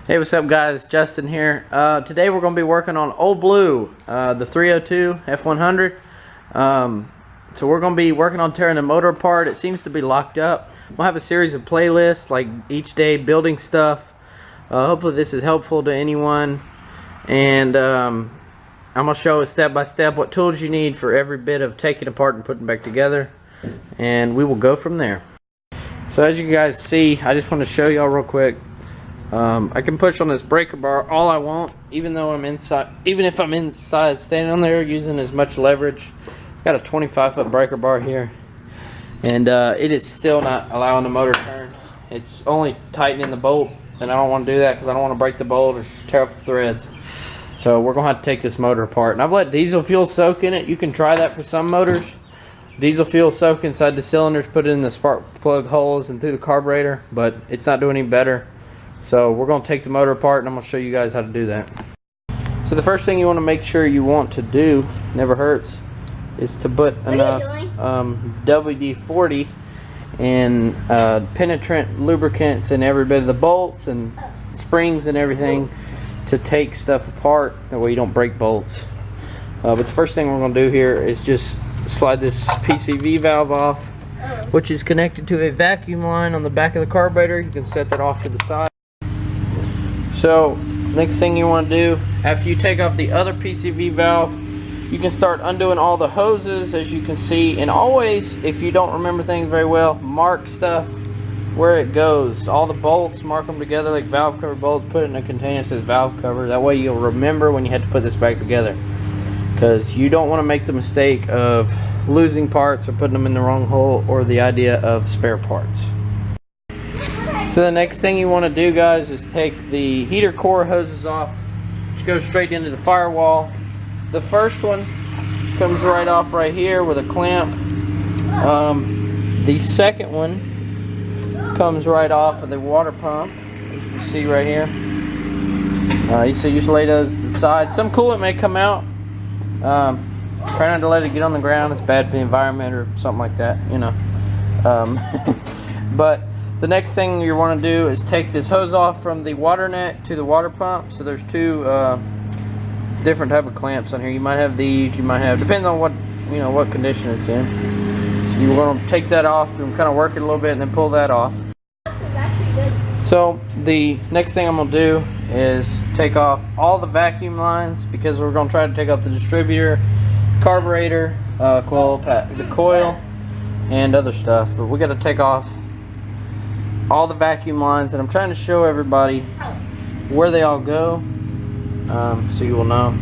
Hey, what's up guys? Justin here. Today we're going to be working on Old Blue, the 302 F100. So we're going to be working on tearing the motor apart. It seems to be locked up. We'll have a series of playlists, like each day building stuff. Hopefully this is helpful to anyone. And I'm going to show step by step what tools you need for every bit of taking apart and putting back together. And we will go from there. So as you guys see, I just want to show y'all real quick. I can push on this breaker bar all I want, even though I'm inside, even if I'm inside standing on there using as much leverage. Got a 25-foot breaker bar here, and it is still not allowing the motor to turn. It's only tightening the bolt, and I don't want to do that because I don't want to break the bolt or tear up the threads. So we're gonna have to take this motor apart, and I've let diesel fuel soak in it. You can try that for some motors. Diesel fuel soak inside the cylinders, put it in the spark plug holes and through the carburetor, but it's not doing any better. So we're going to take the motor apart, and I'm going to show you guys how to do that. So the first thing you want to make sure you want to do, never hurts, is to put enough WD-40 and penetrant lubricants in every bit of the bolts and springs and everything to take stuff apart. That way you don't break bolts. But the first thing we're going to do here is just slide this PCV valve off, which is connected to a vacuum line on the back of the carburetor. You can set that off to the side. So next thing you want to do, after you take off the other PCV valve, you can start undoing all the hoses, as you can see. And always, if you don't remember things very well, mark stuff where it goes. All the bolts, mark them together like valve cover bolts. Put it in a container that says valve cover. That way you'll remember when you have to put this back together, because you don't want to make the mistake of losing parts or putting them in the wrong hole, or the idea of spare parts. So the next thing you want to do, guys, is take the heater core hoses off, which goes straight into the firewall. The first one comes right off right here with a clamp. The second one comes right off of the water pump, as you can see right here. So you just lay those to the side. Some coolant may come out. Try not to let it get on the ground. It's bad for the environment or something like that, you know. But the next thing you want to do is take this hose off from the water net to the water pump. So there's two different type of clamps on here. You might have these, you might have, depending on what, you know, what condition it's in. So you want to take that off and kind of work it a little bit and then pull that off. So the next thing I'm going to do is take off all the vacuum lines, because we're going to try to take off the distributor, carburetor, the coil, and other stuff. But we got to take off all the vacuum lines, and I'm trying to show everybody where they all go, so you will know.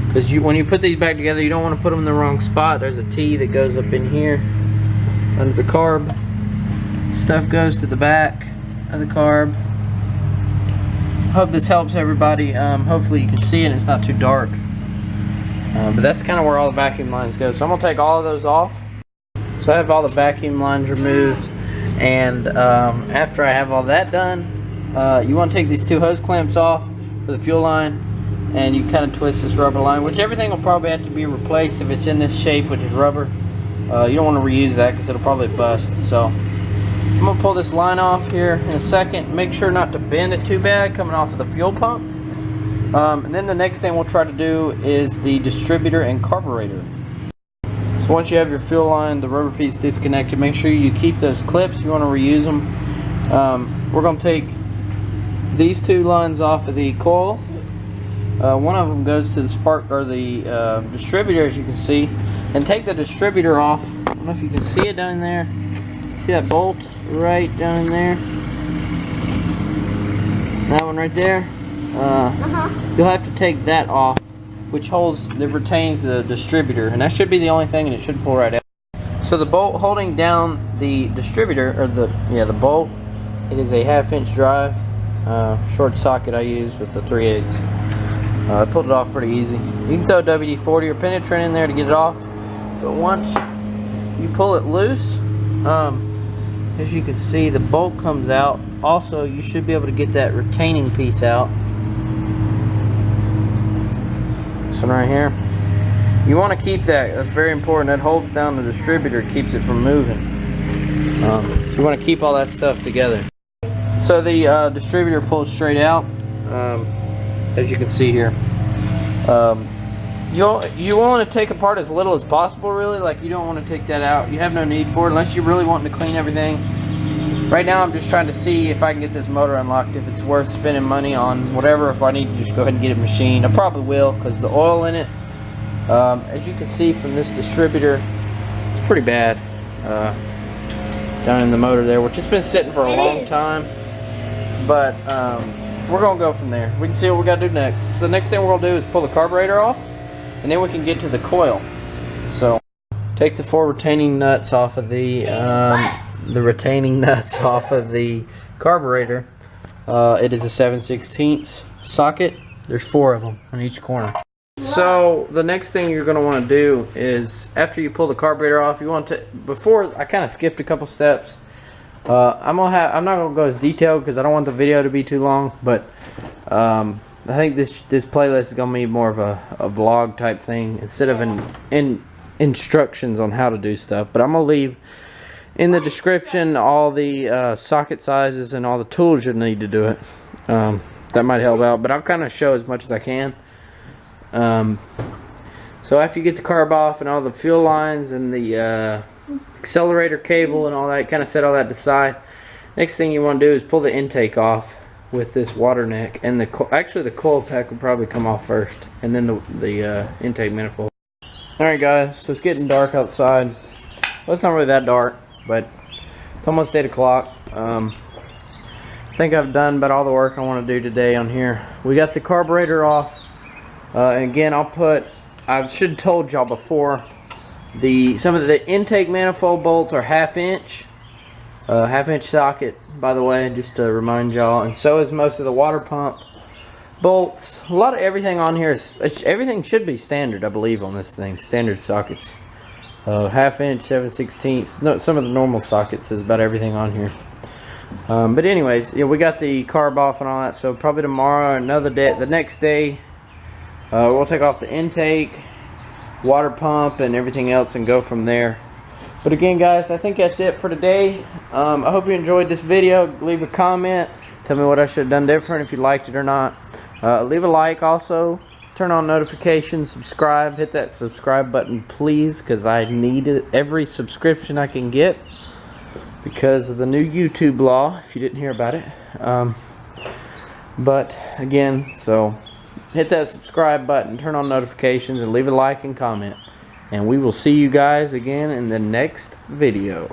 Because when you put these back together, you don't want to put them in the wrong spot. There's a T that goes up in here under the carb. Stuff goes to the back of the carb. Hope this helps everybody. Hopefully you can see it, it's not too dark. But that's kind of where all the vacuum lines go. So I'm going to take all of those off. So I have all the vacuum lines removed. And after I have all that done, you want to take these two hose clamps off for the fuel line, and you kind of twist this rubber line, which everything will probably have to be replaced if it's in this shape, which is rubber. You don't want to reuse that because it'll probably bust. So I'm going to pull this line off here in a second. Make sure not to bend it too bad coming off of the fuel pump. And then the next thing we'll try to do is the distributor and carburetor. So once you have your fuel line, the rubber piece disconnected, make sure you keep those clips if you want to reuse them. We're going to take these two lines off of the coil. One of them goes to the spark, or the distributor, as you can see, and take the distributor off. I don't know if you can see it down there. See that bolt right down in there? That one right there. You'll have to take that off, which retains the distributor, and that should be the only thing, and it should pull right out. So the bolt holding down the distributor, or the bolt, it is a 1/2 inch drive, short socket I use with the 3/8. I pulled it off pretty easy. You can throw WD-40 or penetrant in there to get it off, but once you pull it loose, as you can see, the bolt comes out. Also, you should be able to get that retaining piece out. This one right here. You want to keep that. That's very important. That holds down the distributor, keeps it from moving. So you want to keep all that stuff together. So the distributor pulls straight out, as you can see here. You want to take apart as little as possible, really. Like, you don't want to take that out. You have no need for it unless you're really wanting to clean everything. Right now I'm just trying to see if I can get this motor unlocked, if it's worth spending money on whatever, if I need to just go ahead and get it machined. I probably will, because the oil in it, as you can see from this distributor, it's pretty bad down in the motor there, which has been sitting for a long time. But we're going to go from there. We can see what we got to do next. So the next thing we're going to do is pull the carburetor off, and then we can get to the coil. So take the four retaining nuts off of the retaining nuts off of the carburetor. It is a 7/16 socket. There's 4 of them on each corner. So the next thing you're going to want to do is, after you pull the carburetor off, you want to, before, I kind of skipped a couple steps. I'm not gonna go as detailed because I don't want the video to be too long, but I think this playlist is gonna be more of a vlog type thing instead of instructions on how to do stuff. But I'm gonna leave in the description all the socket sizes and all the tools you'll need to do it. That might help out, but I'll kind of show as much as I can. So after you get the carb off and all the fuel lines and the accelerator cable and all that, kind of set all that aside, next thing you want to do is pull the intake off with this water neck, and actually the coil pack will probably come off first, and then the intake manifold. Alright guys, so it's getting dark outside. Well, it's not really that dark, but it's almost 8 o'clock. I think I've done about all the work I want to do today on here. We got the carburetor off, and again, I should have told y'all before, some of the intake manifold bolts are half-inch socket, by the way, just to remind y'all, and so is most of the water pump bolts. A lot of everything on here everything should be standard, I believe, on this thing. Standard sockets, half-inch, 7/16. No, some of the normal sockets is about everything on here. But anyways, yeah, we got the carb off and all that, so probably tomorrow, another day, the next day, we'll take off the intake, water pump, and everything else, and go from there. But again guys, I think that's it for today. I hope you enjoyed this video. Leave a comment, tell me what I should have done different, if you liked it or not. Leave a like, also turn on notifications, subscribe, hit that subscribe button please, because I need every subscription I can get because of the new YouTube law, if you didn't hear about it. But again, so hit that subscribe button, turn on notifications, and leave a like and comment. And we will see you guys again in the next video.